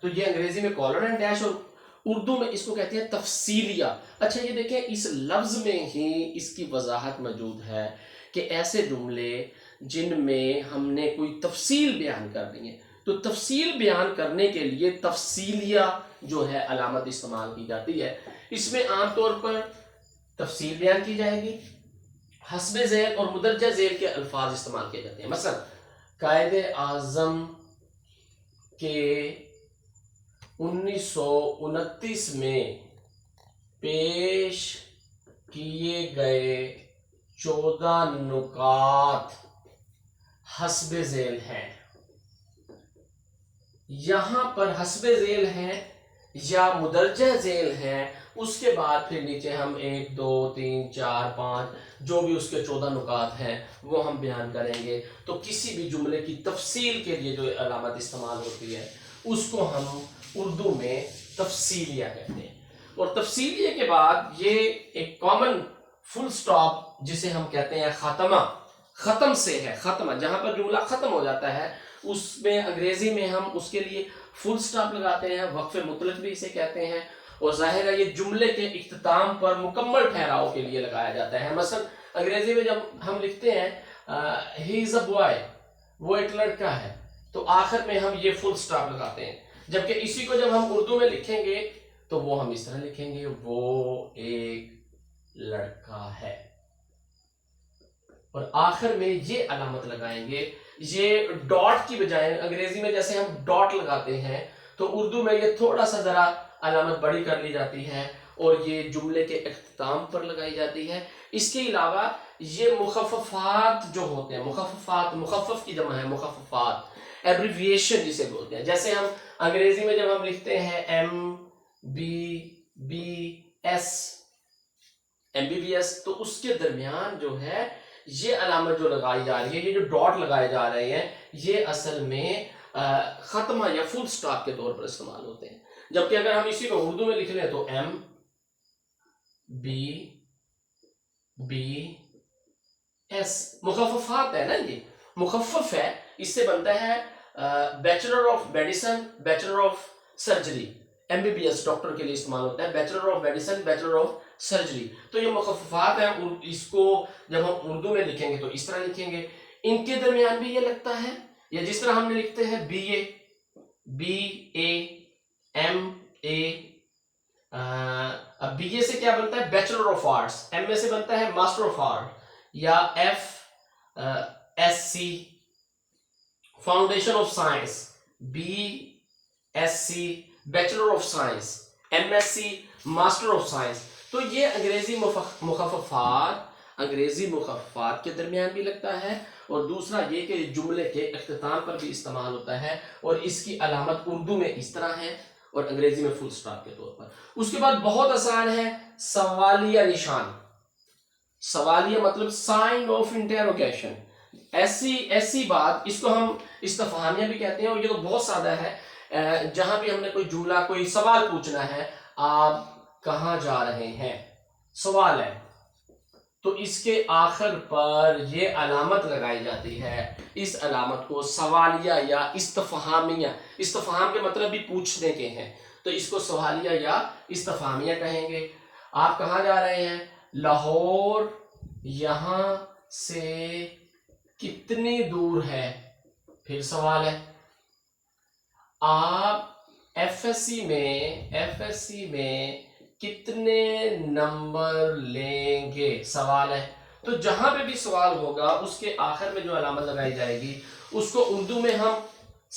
تو یہ انگریزی میں کالن اینڈ ڈیش، اور اردو میں اس کو کہتے ہیں تفصیلیہ۔ اچھا یہ دیکھیں اس لفظ میں ہی اس کی وضاحت موجود ہے کہ ایسے جملے جن میں ہم نے کوئی تفصیل بیان کرنی ہے، تو تفصیل بیان کرنے کے لیے تفصیلیہ جو ہے علامت استعمال کی جاتی ہے۔ اس میں عام طور پر تفصیل بیان کی جائے گی، حسب ذیل اور مدرجہ ذیل کے الفاظ استعمال کیے جاتے ہیں۔ مثلا قائد اعظم کے 1929 میں پیش کیے گئے 14 نکات حسب ذیل ہیں۔ یہاں پر حسب ذیل ہیں یا مدرجہ ذیل ہیں، اس کے بعد پھر نیچے ہم 1 2 3 4 5 جو بھی اس کے 14 نکات ہیں وہ ہم بیان کریں گے۔ تو کسی بھی جملے کی تفصیل کے لیے جو علامت استعمال ہوتی ہے اس کو ہم اردو میں تفصیلیہ کہتے ہیں۔ اور تفصیلیہ کے بعد یہ ایک کامن فل سٹاپ جسے ہم کہتے ہیں خاتمہ، ختم سے ہے، ختمہ جہاں پر جملہ ختم ہو جاتا ہے اس میں انگریزی میں ہم اس کے لیے فل سٹاپ لگاتے ہیں، وقف مطلق بھی اسے کہتے ہیں، اور ظاہر ہے یہ جملے کے اختتام پر مکمل ٹھہراؤ کے لیے لگایا جاتا ہے۔ مثلا انگریزی میں جب ہم لکھتے ہیں ہی از اے بوائے، وہ ایک لڑکا ہے، تو آخر میں ہم یہ فل سٹاپ لگاتے ہیں، جبکہ اسی کو جب ہم اردو میں لکھیں گے تو وہ ہم اس طرح لکھیں گے وہ ایک لڑکا ہے، اور آخر میں یہ علامت لگائیں گے۔ یہ ڈاٹ کی بجائے انگریزی میں جیسے ہم ڈاٹ لگاتے ہیں تو اردو میں یہ تھوڑا سا ذرا علامت بڑی کر لی جاتی ہے اور یہ جملے کے اختتام پر لگائی جاتی ہے۔ اس کے علاوہ یہ مخففات جو ہوتے ہیں، مخففات، مخفف کی جمع ہے مخففات، ایبریویشن جسے بولتے ہیں، جیسے ہم انگریزی میں جب ہم لکھتے ہیں MBBS، تو اس کے درمیان جو ہے یہ علامت جو لگائی جا رہی ہے، یہ جو ڈاٹ لگائے جا رہے ہیں، یہ اصل میں ختمہ یا فل سٹاپ کے طور پر استعمال ہوتے ہیں۔ جبکہ اگر ہم اسی کو اردو میں لکھ لیں تو MBBS، مخففات ہے نا، یہ مخفف ہے، اس سے بنتا ہے bachelor of medicine, bachelor of surgery, MBBS doctor کے لیے استعمال ہوتا ہے، bachelor of medicine, bachelor of surgery, تو یہ مخففات ہیں۔ اس کو جب ہم اردو میں لکھیں گے تو اس طرح لکھیں گے۔ ان کے درمیان بھی یہ لگتا ہے، یا جس طرح ہم نے لکھتے ہیں BA MA، اب BA سے کیا بنتا ہے بیچلر آف آرٹس، MA سے بنتا ہے ماسٹر آف آرٹ، یا FSC foundation of science, BSc bachelor of science, MSc master of science. تو یہ انگریزی مخففات کے درمیان بھی لگتا ہے، اور دوسرا یہ کہ جملے کے اختتام پر بھی استعمال ہوتا ہے، اور اس کی علامت اردو میں اس طرح ہے اور انگریزی میں فل سٹاپ کے طور پر۔ اس کے بعد بہت آسان ہے سوالیہ نشان، سوالیہ مطلب سائن آف انٹروگیشن، ایسی بات، اس کو ہم استفہامیہ بھی کہتے ہیں، اور یہ تو بہت سادہ ہے، جہاں بھی ہم نے کوئی جملہ، کوئی سوال پوچھنا ہے، آپ کہاں جا رہے ہیں، سوال ہے، تو اس کے آخر پر یہ علامت لگائی جاتی ہے، اس علامت کو سوالیہ یا استفہامیہ، استفہام کے مطلب بھی پوچھنے کے ہیں، تو اس کو سوالیہ یا استفہامیہ کہیں گے۔ آپ کہاں جا رہے ہیں، لاہور یہاں سے کتنی دور ہے، پھر سوال ہے۔ آپ FSC میں کتنے نمبر لیں گے، سوال ہے۔ تو جہاں پہ بھی سوال ہوگا اس کے آخر میں جو علامت لگائی جائے گی اس کو اردو میں ہم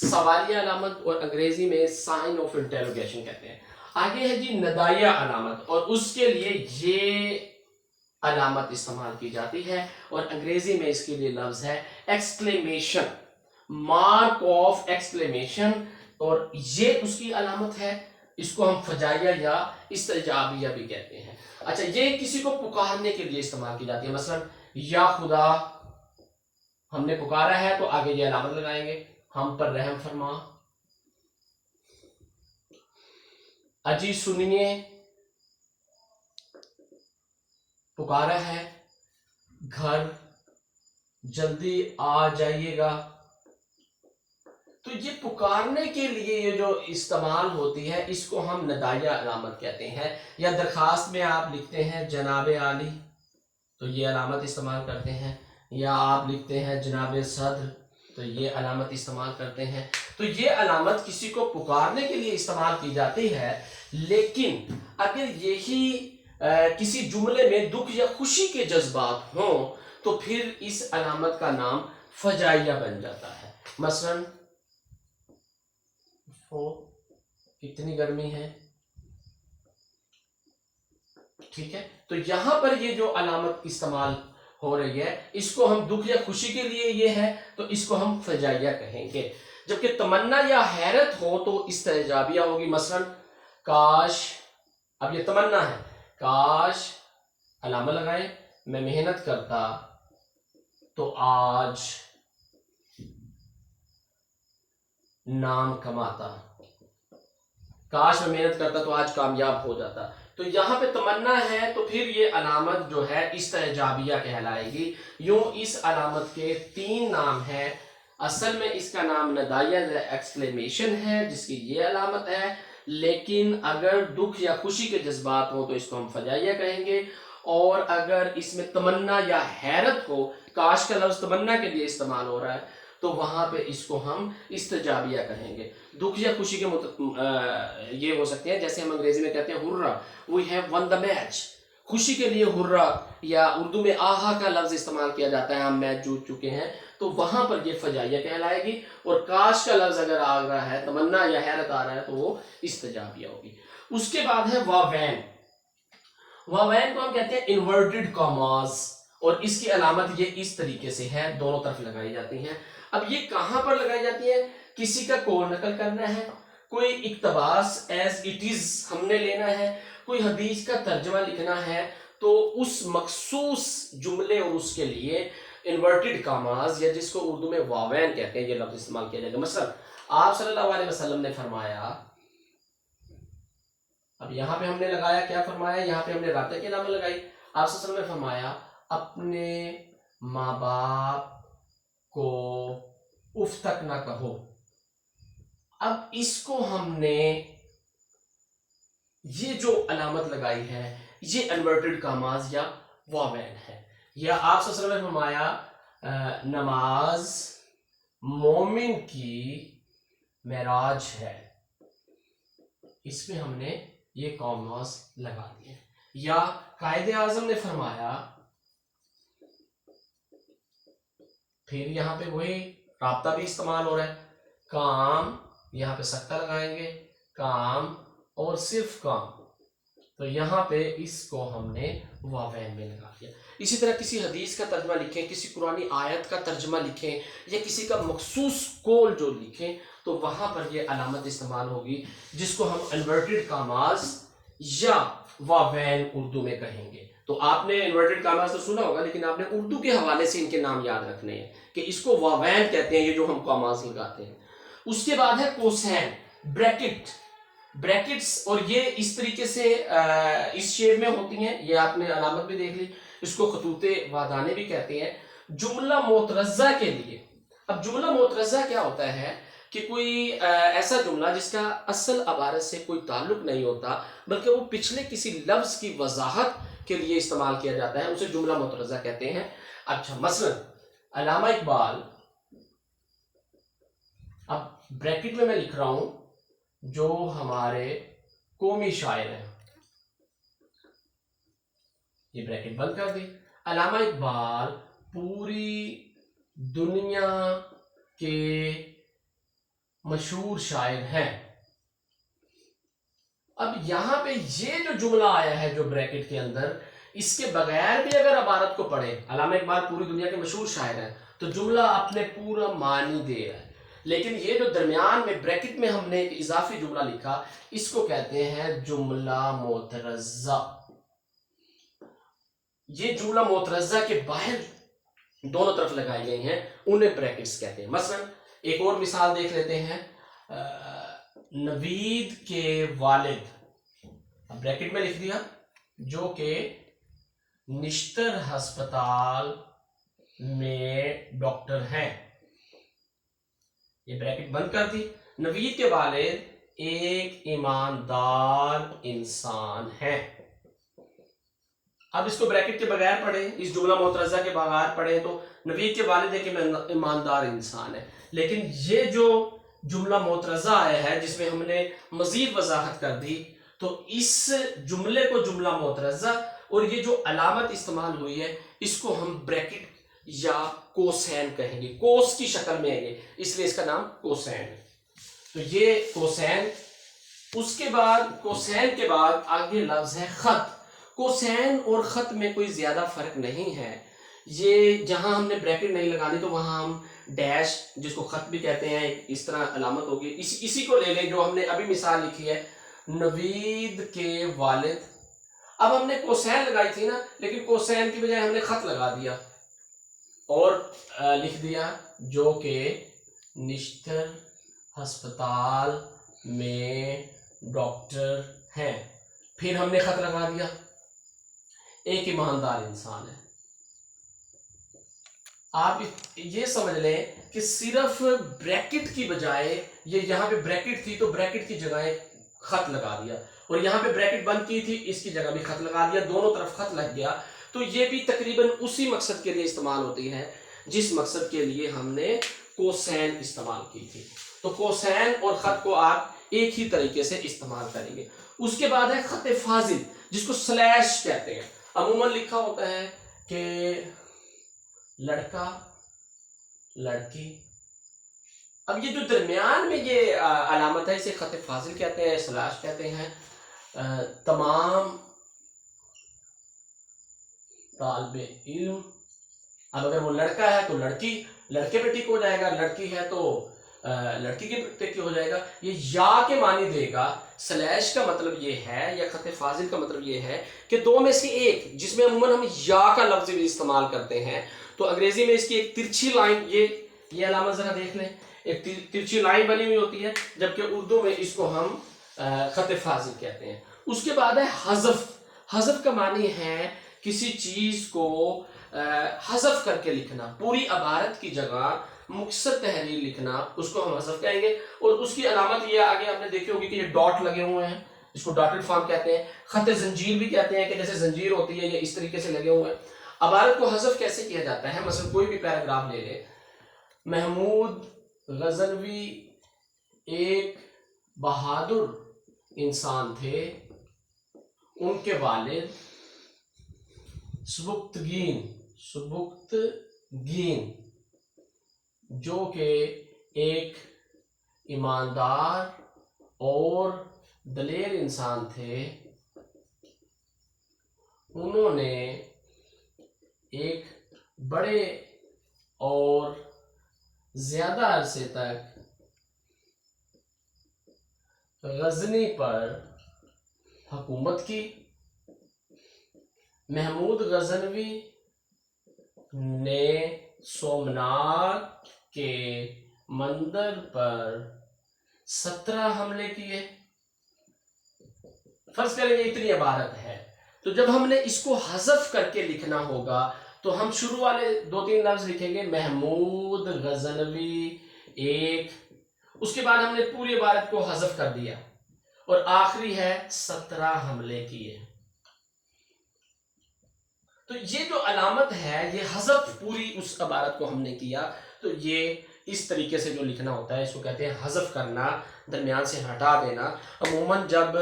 سوالیہ علامت اور انگریزی میں سائن آف انٹروگیشن کہتے ہیں۔ آگے ہے جی ندائیہ علامت، اور اس کے لیے یہ علامت استعمال کی جاتی ہے، اور انگریزی میں اس کے لیے لفظ ہے ایکسکلیمیشن، مارک آف ایکسکلیمیشن، اور یہ اس کی علامت ہے۔ اس کو ہم فجائیہ یا استجابیہ بھی کہتے ہیں۔ اچھا، یہ کسی کو پکارنے کے لیے استعمال کی جاتی ہے، مثلا یا خدا، ہم نے پکارا ہے تو آگے یہ علامت لگائیں گے، ہم پر رحم فرما۔ اجی سنیے، پکارا ہے، گھر جلدی آ جائیے گا۔ تو یہ پکارنے کے لیے یہ جو استعمال ہوتی ہے اس کو ہم ندائیہ علامت کہتے ہیں. یا درخواست میں آپ لکھتے ہیں جناب عالی تو یہ علامت استعمال کرتے ہیں، یا آپ لکھتے ہیں جناب صدر تو یہ علامت استعمال کرتے ہیں. تو یہ علامت کسی کو پکارنے کے لیے استعمال کی جاتی ہے، لیکن اگر یہی کسی جملے میں دکھ یا خوشی کے جذبات ہوں تو پھر اس علامت کا نام فجائیہ بن جاتا ہے. مثلا کتنی گرمی ہے، ٹھیک ہے. تو یہاں پر یہ جو علامت استعمال ہو رہی ہے اس کو ہم دکھ یا خوشی کے لیے یہ ہے تو اس کو ہم فجائیہ کہیں گے. جبکہ تمنا یا حیرت ہو تو استعجابیہ ہوگی. مثلا کاش، اب یہ تمنا ہے، کاش علامہ لگائیں میں محنت کرتا تو آج نام کماتا، کاش میں محنت کرتا تو آج کامیاب ہو جاتا. تو یہاں پہ تمنا ہے تو پھر یہ علامت جو ہے استعجابیہ کہلائے گی. یوں اس علامت کے 3 نام ہیں. اصل میں اس کا نام ندائیہ ایکسکلیمیشن ہے جس کی یہ علامت ہے، لیکن اگر دکھ یا خوشی کے جذبات ہوں تو اس کو ہم فجائیہ کہیں گے، اور اگر اس میں تمنا یا حیرت ہو، کاش کا لفظ تمنا کے لیے استعمال ہو رہا ہے تو وہاں پہ اس کو ہم استجابیہ کہیں گے. دکھ یا خوشی کے یہ ہو سکتے ہیں، جیسے ہم انگریزی میں کہتے ہیں hurrah, we have won the match. خوشی کے لیے ہررا، یا اردو میں آہا کا لفظ استعمال کیا جاتا ہے، ہم میچ جیت چکے ہیں، تو وہاں پر یہ فجائیہ کہلائے گی. اور کاش کا لفظ اگر آ رہا ہے، تمنا یا حیرت آ رہا ہے تو وہ استجابیہ ہوگی. اس کے بعد ہے واوین. واوین کو ہم کہتے ہیں انورٹڈ کاماز، اور اس کی علامت یہ اس طریقے سے ہے، دونوں طرف لگائی جاتی ہیں. اب یہ کہاں پر لگائی جاتی ہے؟ کسی کا قول نقل کرنا ہے، کوئی اقتباس ایز اٹ از ہم نے لینا ہے، کوئی حدیث کا ترجمہ لکھنا ہے، تو اس مخصوص جملے اور اس کے لیے انورٹڈ کاماز، یا جس کو اردو میں واوین کہتے ہیں، یہ لفظ استعمال کیا جائے گا. مثلا آپ صلی اللہ علیہ وسلم نے فرمایا، اب یہاں پہ ہم نے لگایا کیا فرمایا، یہاں پہ ہم نے رابطے کی علامت لگائی. آپ صلی اللہ علیہ وسلم نے فرمایا اپنے ماں باپ کو اف تک نہ کہو. اب اس کو ہم نے یہ جو علامت لگائی ہے یہ انورٹڈ کاماز یا واوین ہے. یا آپ صلی اللہ علیہ وسلم نے فرمایا نماز مومن کی معراج ہے، اس میں ہم نے یہ کاماز لگا دیے. یا قائد اعظم نے فرمایا، پھر یہاں پہ وہی رابطہ بھی استعمال ہو رہا ہے، کام، یہاں پہ سکتہ لگائیں گے، کام اور صرف کام، تو یہاں پہ اس کو ہم نے واوین میں لگا دیا. اسی طرح کسی حدیث کا ترجمہ لکھیں، کسی قرآنی آیت کا ترجمہ لکھیں، یا کسی کا مخصوص قول جو لکھیں تو وہاں پر یہ علامت استعمال ہوگی جس کو ہم انورٹڈ کاماز یا واوین اردو میں کہیں گے. تو آپ نے انورٹڈ کاماز تو سنا ہوگا، لیکن آپ نے اردو کے حوالے سے ان کے نام یاد رکھنے ہیں کہ اس کو واوین کہتے ہیں، یہ جو ہم کاماز لگاتے ہیں. اس کے بعد ہے کوسین، بریکٹ. بریکٹس، اور یہ اس طریقے سے اس شیپ میں ہوتی ہیں، یہ آپ نے علامت بھی دیکھ لی. اس کو خطوط وادانے بھی کہتے ہیں. جملہ معترضہ کے لیے، اب جملہ معترضہ کیا ہوتا ہے کہ کوئی ایسا جملہ جس کا اصل عبارت سے کوئی تعلق نہیں ہوتا بلکہ وہ پچھلے کسی لفظ کی وضاحت کے لیے استعمال کیا جاتا ہے، اسے جملہ معترضہ کہتے ہیں. اچھا، مثلا علامہ اقبال، اب بریکٹ میں لکھ رہا ہوں، جو ہمارے قومی شاعر ہیں، یہ بریکٹ بند کر دی. علامہ اقبال پوری دنیا کے مشہور شاعر ہیں. اب یہاں پہ یہ جو جملہ آیا ہے جو بریکٹ کے اندر، اس کے بغیر بھی اگر عبارت کو پڑھیں، علامہ اقبال پوری دنیا کے مشہور شاعر ہیں، تو جملہ اپنے پورا معنی دے رہا ہے. لیکن یہ جو درمیان میں بریکٹ میں ہم نے ایک اضافی جملہ لکھا، اس کو کہتے ہیں جملہ معترضہ. یہ جملہ معترضہ کے باہر دونوں طرف لگائی گئی ہیں، انہیں بریکٹس کہتے ہیں. مثلا ایک اور مثال دیکھ لیتے ہیں، نوید کے والد، بریکٹ میں لکھ دیا، جو کہ نشتر ہسپتال میں ڈاکٹر ہیں. یہ بریکٹ بند کر دی. نوید کے والد ایک ایماندار انسان ہے. اب اس کو بریکٹ کے بغیر پڑھیں, اس جملہ معترضہ کے بغیر پڑھیں تو نوید کے والد ایک ایماندار انسان ہے. لیکن یہ جو جملہ معترضہ آیا ہے جس میں ہم نے مزید وضاحت کر دی, تو اس جملے کو جملہ معترضہ اور یہ جو علامت استعمال ہوئی ہے اس کو ہم بریکٹ یا کوسین کہیں گے, کوس کی شکل میں ہے اس لیے اس کا نام کوسین ہے. تو یہ کوسین. اس کے بعد کوسین کے بعد آگے لفظ ہے خط. کوسین اور خط میں کوئی زیادہ فرق نہیں ہے. یہ جہاں ہم نے بریکٹ نہیں لگانی تو وہاں ہم ڈیش, جس کو خط بھی کہتے ہیں, اس طرح علامت ہوگی. اسی کو لے لیں جو ہم نے ابھی مثال لکھی ہے, نوید کے والد. اب ہم نے کوسین لگائی تھی نا, لیکن کوسین کی بجائے ہم نے خط لگا دیا اور لکھ دیا جو کہ نشتر ہسپتال میں ڈاکٹر ہیں. پھر ہم نے خط لگا دیا, ایک ایماندار انسان ہے. آپ یہ سمجھ لیں کہ صرف بریکٹ کی بجائے, یہ یہاں پہ بریکٹ تھی تو بریکٹ کی جگہ خط لگا دیا, اور یہاں پہ بریکٹ بند کی تھی اس کی جگہ بھی خط لگا دیا, دونوں طرف خط لگ گیا. تو یہ بھی تقریباً اسی مقصد کے لیے استعمال ہوتی ہے جس مقصد کے لیے ہم نے کوسین استعمال کی تھی. تو کوسین اور خط کو آپ ایک ہی طریقے سے استعمال کریں گے. اس کے بعد ہے خط فاضل, جس کو سلیش کہتے ہیں. عموماً لکھا ہوتا ہے کہ لڑکا لڑکی. اب یہ جو درمیان میں یہ علامت ہے اسے خط فاضل کہتے ہیں, سلیش کہتے ہیں. تمام طالب علم, اب اگر وہ لڑکا ہے تو لڑکی لڑکے پہ ٹک ہو جائے گا, لڑکی ہے تو لڑکی کے ٹک ہو جائے گا. یہ یا کے معنی دے گا. سلیش کا مطلب یہ ہے, یا خط فاضل کا مطلب یہ ہے کہ دو میں سے ایک, جس میں عموماً ہم یا کا لفظ بھی استعمال کرتے ہیں. تو انگریزی میں اس کی ایک ترچھی لائن, یہ علامت ذرا دیکھ لیں, ایک ترچھی لائن بنی ہوئی ہوتی ہے, جبکہ اردو میں اس کو ہم خط فاضل کہتے ہیں. اس کے بعد ہے حذف. حذف کا معنی ہے کسی چیز کو حذف کر کے لکھنا, پوری عبارت کی جگہ مختصر تحریر لکھنا, اس کو ہم حذف کہیں گے. اور اس کی علامت یہ آگے آپ نے دیکھی ہوگی کہ یہ ڈاٹ لگے ہوئے ہیں, اس کو ڈاٹڈ فارم کہتے ہیں. خط زنجیر بھی کہتے ہیں کہ جیسے زنجیر ہوتی ہے یہ اس طریقے سے لگے ہوئے ہیں. عبارت کو حذف کیسے کیا جاتا ہے, مثلا کوئی بھی پیراگراف لے لے, محمود غزنوی ایک بہادر انسان تھے, ان کے والد سبکتگین جو کہ ایک ایماندار اور دلیر انسان تھے, انہوں نے ایک بڑے اور زیادہ عرصے تک غزنی پر حکومت کی. محمود غزنوی نے سومناتھ کے مندر پر 17 حملے کیے. فرض کریں گے اتنی عبارت ہے, تو جب ہم نے اس کو حذف کر کے لکھنا ہوگا تو ہم شروع والے 2-3 لفظ لکھیں گے, محمود غزنوی ایک, اس کے بعد ہم نے پوری عبارت کو حذف کر دیا, اور آخری ہے 17 حملے کیے. تو یہ جو علامت ہے یہ حذف, پوری اس عبارت کو ہم نے کیا, تو یہ اس طریقے سے جو لکھنا ہوتا ہے اس کو کہتے ہیں حذف کرنا, درمیان سے ہٹا دینا. عموماً جب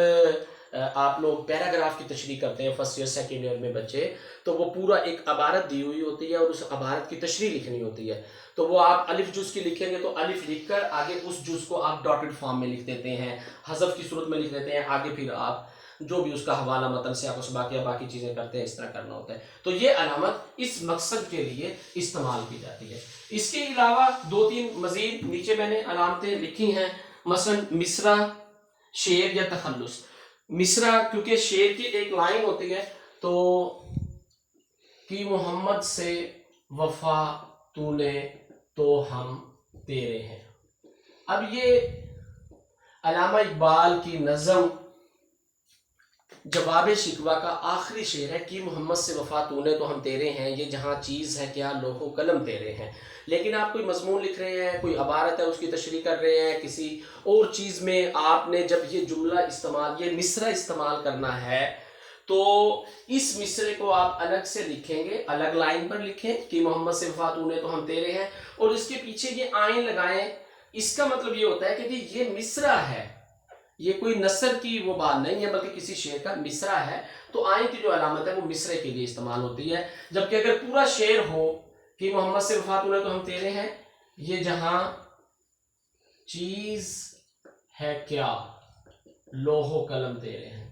آپ لوگ پیراگراف کی تشریح کرتے ہیں فرسٹ ایئر سیکنڈ ایئر میں بچے, تو وہ پورا ایک عبارت دی ہوئی ہوتی ہے اور اس عبارت کی تشریح لکھنی ہوتی ہے. تو وہ آپ الف جز کی لکھیں گے تو الف لکھ کر آگے اس جز کو آپ ڈاٹڈ فارم میں لکھ دیتے ہیں, حذف کی صورت میں لکھ دیتے ہیں, آگے پھر آپ جو بھی اس کا حوالہ متن سے آپ اس باقی چیزیں کرتے ہیں, اس طرح کرنا ہوتا ہے. تو یہ علامت اس مقصد کے لیے استعمال کی جاتی ہے. اس کے علاوہ 2-3 مزید نیچے میں نے علامتیں لکھی ہیں, مثلا مصرع, شعر یا تخلص. مصرع کیونکہ شعر کی ایک لائن ہوتی ہے, تو کہ محمد سے وفا تو نے تو ہم تیرے ہیں. اب یہ علامہ اقبال کی نظم جواب شکوہ کا آخری شعر ہے کہ محمد سے وفا تو نے تو ہم تیرے ہیں، یہ جہاں چیز ہے کیا لوح و قلم تیرے ہیں۔ لیکن آپ کوئی مضمون لکھ رہے ہیں، کوئی عبارت ہے اس کی تشریح کر رہے ہیں، کسی اور چیز میں آپ نے جب یہ جملہ استعمال، یہ مصرع استعمال کرنا ہے تو اس مصرے کو آپ الگ سے لکھیں گے، الگ لائن پر لکھیں کہ محمد سے وفا تو نے تو ہم تیرے ہیں، اور اس کے پیچھے یہ آئین لگائیں۔ اس کا مطلب یہ ہوتا ہے کہ یہ مصرع ہے، یہ کوئی نثر کی وہ بات نہیں ہے بلکہ کسی شعر کا مصرع ہے، تو آئین کی جو علامت ہے وہ مصرع کے لیے استعمال ہوتی ہے۔ جبکہ اگر پورا شعر ہو کہ محمد سے وفا تو نے تو ہم تیرے ہیں، یہ جہاں چیز ہے کیا لوح و قلم تیرے ہیں،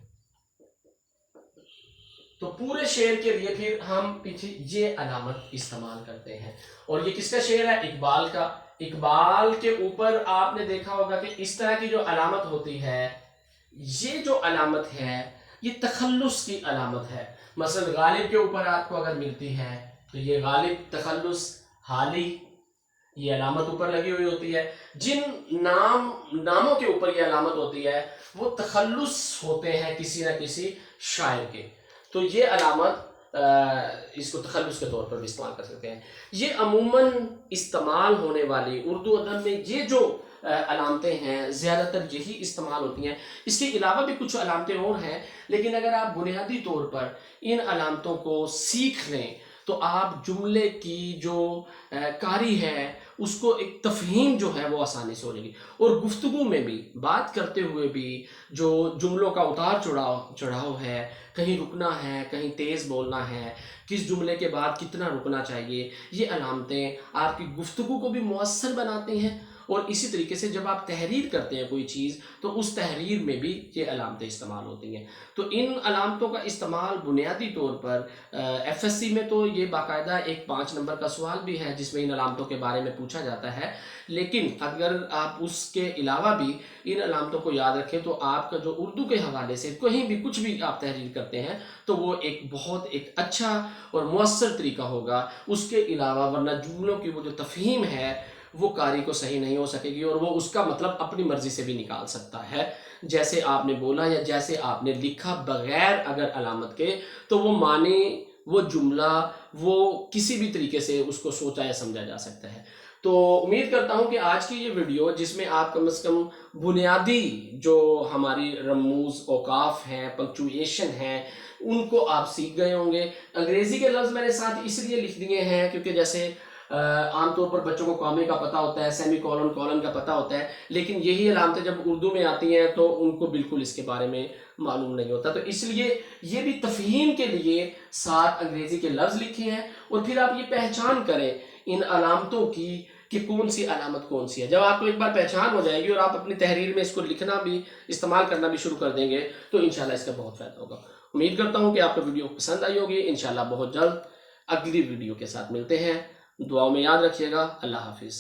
تو پورے شعر کے لیے پھر ہم پیچھے یہ علامت استعمال کرتے ہیں۔ اور یہ کس کا شعر ہے؟ اقبال کا۔ اقبال کے اوپر آپ نے دیکھا ہوگا کہ اس طرح کی جو علامت ہوتی ہے، یہ جو علامت ہے یہ تخلص کی علامت ہے۔ مثلا غالب کے اوپر آپ کو اگر ملتی ہے تو یہ غالب تخلص حالی، یہ علامت اوپر لگی ہوئی ہوتی ہے۔ جن ناموں کے اوپر یہ علامت ہوتی ہے وہ تخلص ہوتے ہیں کسی نہ کسی شاعر کے، تو یہ علامت اس کو تخلص کے طور پر بھی استعمال کر سکتے ہیں۔ یہ عموماً استعمال ہونے والی اردو ادب میں یہ جو علامتیں ہیں زیادہ تر یہی استعمال ہوتی ہیں۔ اس کے علاوہ بھی کچھ علامتیں اور ہیں، لیکن اگر آپ بنیادی طور پر ان علامتوں کو سیکھ لیں تو آپ جملے کی جو کاری ہے اس کو ایک تفہیم جو ہے وہ آسانی سے ہو جائے گی، اور گفتگو میں بھی بات کرتے ہوئے بھی جو جملوں کا اتار چڑھاؤ ہے، کہیں رکنا ہے، کہیں تیز بولنا ہے، کس جملے کے بعد کتنا رکنا چاہیے، یہ علامتیں آپ کی گفتگو کو بھی مؤثر بناتی ہیں۔ اور اسی طریقے سے جب آپ تحریر کرتے ہیں کوئی چیز تو اس تحریر میں بھی یہ علامتیں استعمال ہوتی ہیں۔ تو ان علامتوں کا استعمال بنیادی طور پر ایف ایس سی میں تو یہ باقاعدہ ایک 5 نمبر کا سوال بھی ہے جس میں ان علامتوں کے بارے میں پوچھا جاتا ہے، لیکن اگر آپ اس کے علاوہ بھی ان علامتوں کو یاد رکھیں تو آپ کا جو اردو کے حوالے سے کہیں بھی کچھ بھی آپ تحریر کرتے ہیں تو وہ ایک اچھا اور مؤثر طریقہ ہوگا۔ اس کے علاوہ ورنہ جملوں کی وہ جو تفہیم ہے وہ قاری کو صحیح نہیں ہو سکے گی، اور وہ اس کا مطلب اپنی مرضی سے بھی نکال سکتا ہے، جیسے آپ نے بولا یا جیسے آپ نے لکھا بغیر اگر علامت کے، تو وہ معنی، وہ جملہ، وہ کسی بھی طریقے سے اس کو سوچا یا سمجھا جا سکتا ہے۔ تو امید کرتا ہوں کہ آج کی یہ ویڈیو جس میں آپ کم از کم بنیادی جو ہماری رموز، اوقاف ہیں، پنکچویشن ہیں، ان کو آپ سیکھ گئے ہوں گے۔ انگریزی کے لفظ میں نے ساتھ اس لیے لکھ دیے ہیں کیونکہ جیسے عام طور پر بچوں کو کامے کا پتہ ہوتا ہے، سیمی کولن کا پتہ ہوتا ہے، لیکن یہی علامتیں جب اردو میں آتی ہیں تو ان کو بالکل اس کے بارے میں معلوم نہیں ہوتا، تو اس لیے یہ بھی تفہیم کے لیے ساتھ انگریزی کے لفظ لکھے ہیں، اور پھر آپ یہ پہچان کریں ان علامتوں کی کہ کون سی علامت کون سی ہے۔ جب آپ کو ایک بار پہچان ہو جائے گی اور آپ اپنی تحریر میں اس کو لکھنا بھی، استعمال کرنا بھی شروع کر دیں گے تو انشاءاللہ اس کا بہت فائدہ ہوگا۔ امید کرتا ہوں کہ آپ کو ویڈیو پسند آئی ہوگی۔ انشاءاللہ بہت جلد اگلی ویڈیو کے ساتھ ملتے ہیں، دعاؤں میں یاد رکھیے گا۔ اللہ حافظ۔